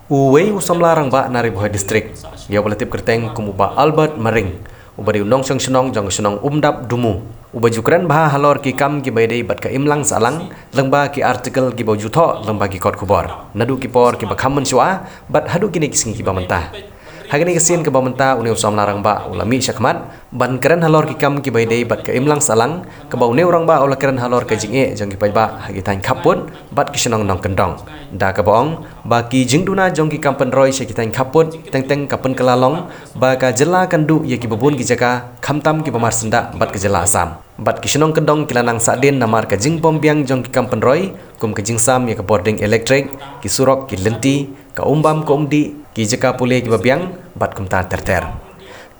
Uwei usam larang ba nari Bohai distrik. Dia belatip kerteng kumuba Albert Maring. Ubari unong seng senong jang senong umdap dumu. Uba jukran bah halor ki kam ki baydei bat ka imlang salang lengba ki artikel ki bau jutho lengba ki kot kubor. Nadu ki por ki ba khamun syua bat hadu kini kising ki ba mentah. Hagani kesian ke bamenta uni usam larang ba ulami syakmat ban keren halor ki kam ki baydei bat ka imlang salang ke bau ne orang ba ula keren halor ka jinge jang ki ba hagi tain khaput bat ki senong nong kendong da ka bong ba ki jingduna jong ki kampen roy se ki tain khaput teng kapen kelalong ba ka jela kandu ye ki bubun ki jaka khamtam ki pamar senda bat ke jela asam bat ki senong kendong kilanang sadin namar ka jing pombiang jong ki kampen roy kum ke jing sam ye ka boarding electric ki surok ki lenti ka umbam ko umdi ki jaka pule ki babiang bat kumta terter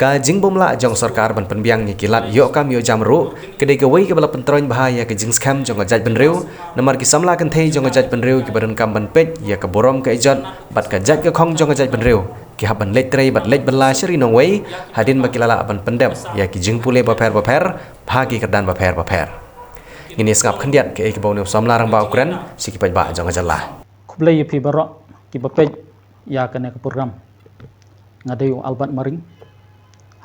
ka jing bomla jong sarkar ban penbiang ni kilat yo kam yo jamru kedai ke wei ke bala pentroin bahaya ke jing scam jong ajaj benreu namar ki samla kan thei jong ajaj benreu ki badan kam ban pet ya ke borom ke ijat bat ka jaj ke khong jong ajaj benreu ki haban lek trei bat lek bela shri nong wei hadin makilala ban pendep ya ki jing pule baper phagi kedan baper ini skap khandiat ke ek bau ne samla rang ba ukran sikipai ba jong ajalla kublai pi barok ki bapej ya kena ke program ngadayu Albert Maring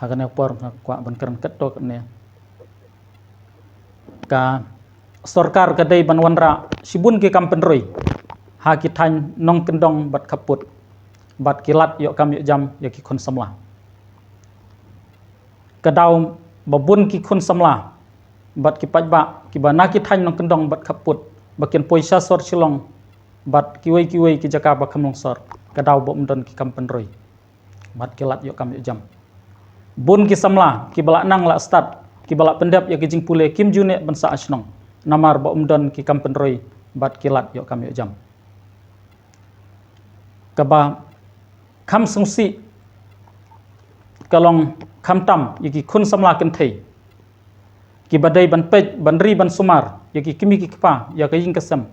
hakane por kwa ban keren ketok ne ka sarkar kadai ban wanra sibun ke kampen roi ha ki than nong kendong bat kaput bat kilat yo kam yo jam ya ki khun samla kadau babun ki khun samla bat ki pajba ki bana ki than nong kendong bat kaput bakin poisa sor silong bat kiwei ki jaka ba khamlong sor kadau bom don ki kampen roi bat kilat yo kam yo jam bun ki samla ki balak nang la start ki balak pendap ya ki jing pule kim june bansa asnong namar bom don ki kampen roi bat kilat yo kam yo jam kaba kham sungsi kalong kham tam ya ki khun samla ken thei ki badai ban pej ban ri ban sumar ya ki kimi ki kpa ya ka ying kasam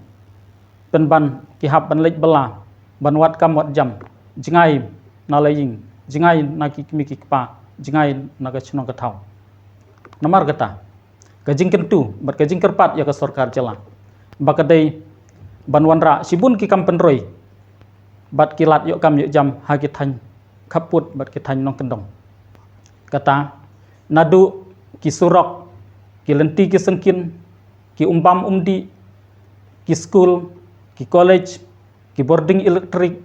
pen ban ki hab ban lek bala ban wat kam wat jam jingai na laying jingai na ki kimi ki kpa jingai na ka chunong ka thau namar kata ka jing kentu bat ka jing kerpat ya ka sarkar jala bakadai ban wanra sibun ki kampen roi bat kilat yo kam yo jam ha ki than khaput bat ki than nong kendong kata nadu ki surok ki lenti ki sengkin ki umbam umdi ki school ki college ki boarding electric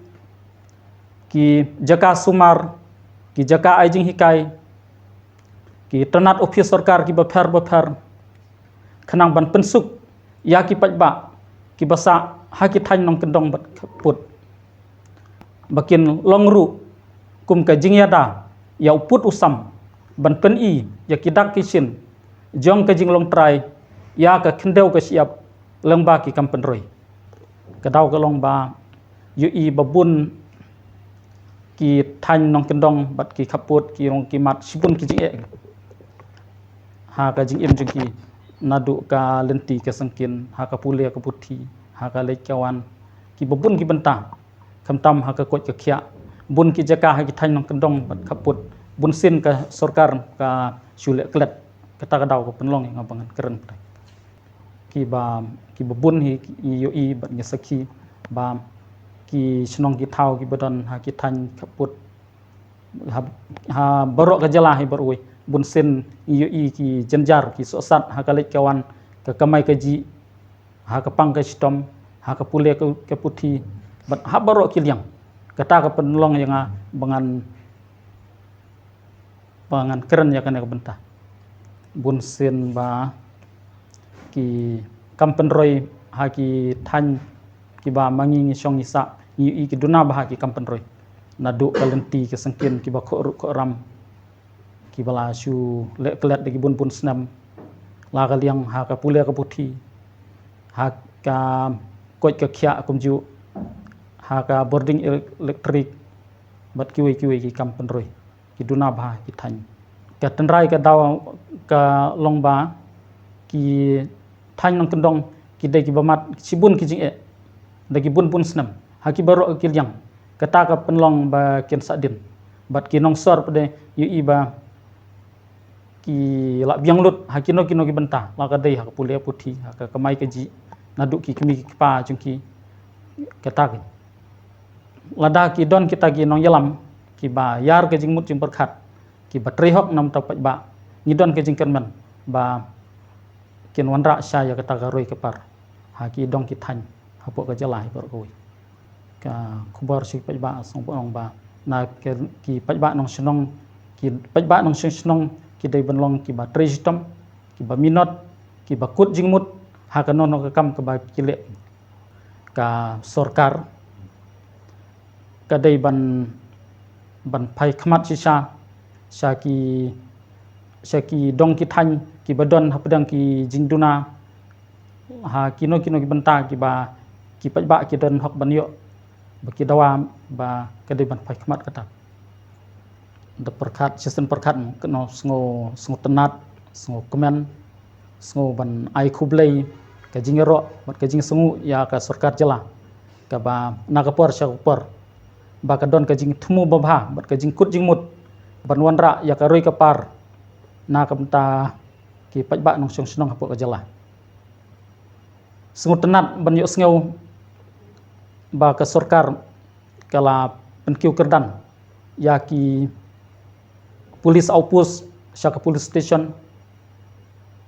ki jaka sumar ki jaka ajing hikai ki tanat office sarkar ki baphar khanang ban pensuk ya ki pajba ki basa ha ki than nong kendong bat put bakin longru kum ka jingyada ya uput usam ban pen i ya ki dak kishin jong ka jing long trai ya ka khendeu ka siap lengba ki kampen roi kadau ka long ba yu i babun ki than nong kendong bat ki khaput ki rong ki mat sibun ki jing e ha ka jing im jing ki nadu ka lenti ka sangkin ha ka pule ka puthi ha ka lek kawan ki babun ki benta kamtam ha ka kot ka khya bun ki jaka ha ki than nong kendong bat khaput bun sin ka sarkar ka sule klet kata kadau ka penlong yang abangan keren ki babun hi yo i bat ngesaki ba ki senong ki thau ki badan ha ki than kaput ha barok ka jala hi baroi bun sen yo i ki jenjar ki sosat ha kalek kawan ka kamai ka ji ha ka pang ka stom ha ka pule ka puthi bat ha barok ki liang kata ka penlong yang bangan keren ya kan ka bentah bun sen ba ki kampen roi ha ki than ki ba mangi ngi song isa i ki duna bah ki kampen roi nadu kalenti ke sengkin ki ba ko ram ki bala shu le klet de ki bun snam la ka liang ha ka pule ka puthi ha ka koj ka khya kum ju ha ka boarding electric bat ki ki kampen roi ki duna bah ki than ka tenrai ka daw ka longba ki than nong kendong ki dai ki bamat sibun ki jing e dagi bun snam haki baro ki liang kata ka penlong ba ken sadin bat ki nong sor pade yu i ba ki la biang lut haki no ki benta la ka dai ha pule puthi ha ka kamai ka ji nadu ki kimi ki pa jung ki kata ki lada ki don kita gi nong yalam ki ba yar ke jing mut jing perkhat ki ba trihok nam ta paj ba ni don ke jing kan men ba kin wanra sya ya kata garoi ke par ha ki dong ki than ha po ka jalai por koi ka khubar si paj ba song pong ba na ke ki paj ba nong snong ki paj ba nong snong ki dei ban long ki ba tristom ki ba minot ki ba kut jing mut ha ka non ka kam ka ba ki le ka sorkar ka dei ban phai khmat sha ki dong ki than ki badon hapadang ki jingduna ha kino ki banta ki ba ki paj ba ki don hok ban yo ba ki dawa ba ka dei ban phai khmat kata da perkhat sistem perkhat no sngo tenat sngo kemen sngo ban ai khublei ka jingero bat ka jing sungu ya ka sarkar jala ka ba nakapor sya upor ba ka don ka jing thumu babha bat ka jing kut jing mut ban wanra ya ka roi ka par na ka banta ki paj ba nong snong hapo ka jala sngo tenat ban yo sngo ba ka sarkar kala penkiu kerdan ya ki police outpost sya ka police station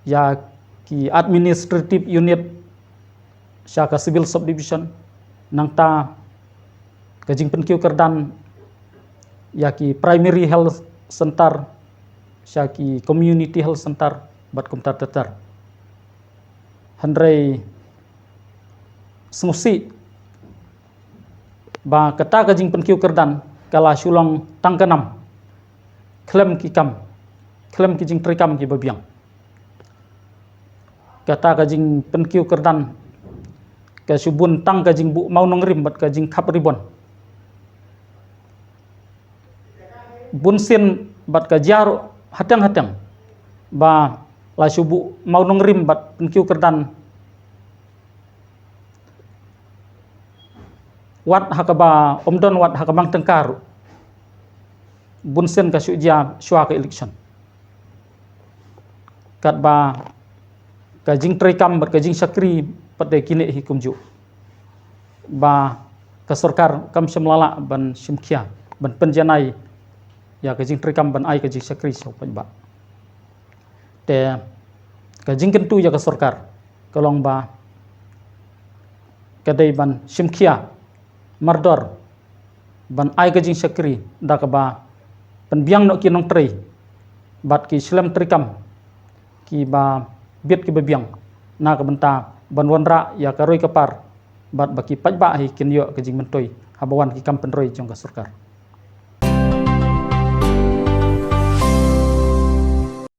ya ki administrative unit sya ka civil subdivision nang ta ka jing penkiu kerdan ya ki primary health center sya ki community health center bat kumtar tetar handrei smusi ba kata ka jing penkiu kerdan kala sulong tangkanam klem ki jing trikam ki babiang kata ka jing penkiu kerdan ka subun tang ka jing bu mau nong rim bat ka jing khap ribon bunsin bat ka jaro hatang ba la subu mau nong rim bat penkiu kerdan wat hakaba omdon wat hakabang tengkar bunsen ka suja shwa ka election kat ba ka jing trikam bat ka jing sakri pat de kine hikum ju ba ka sarkar kam semlala ban simkhia ban penjanai ya ka jing trikam ban ai ka jing sakri so pan ba te ka jing kentu ya ka sarkar kalong ba ka dei ban simkhia mardor ban ai ka jing sakri da ka ba penbiang no ki nong trei bat ki slam trikam ki ba biet ki babiang na ka benta ban wanra ya ka roi ka par bat baki paj ba hi kin yo ka jing mentoi habawan ki kam penroi jong ka sarkar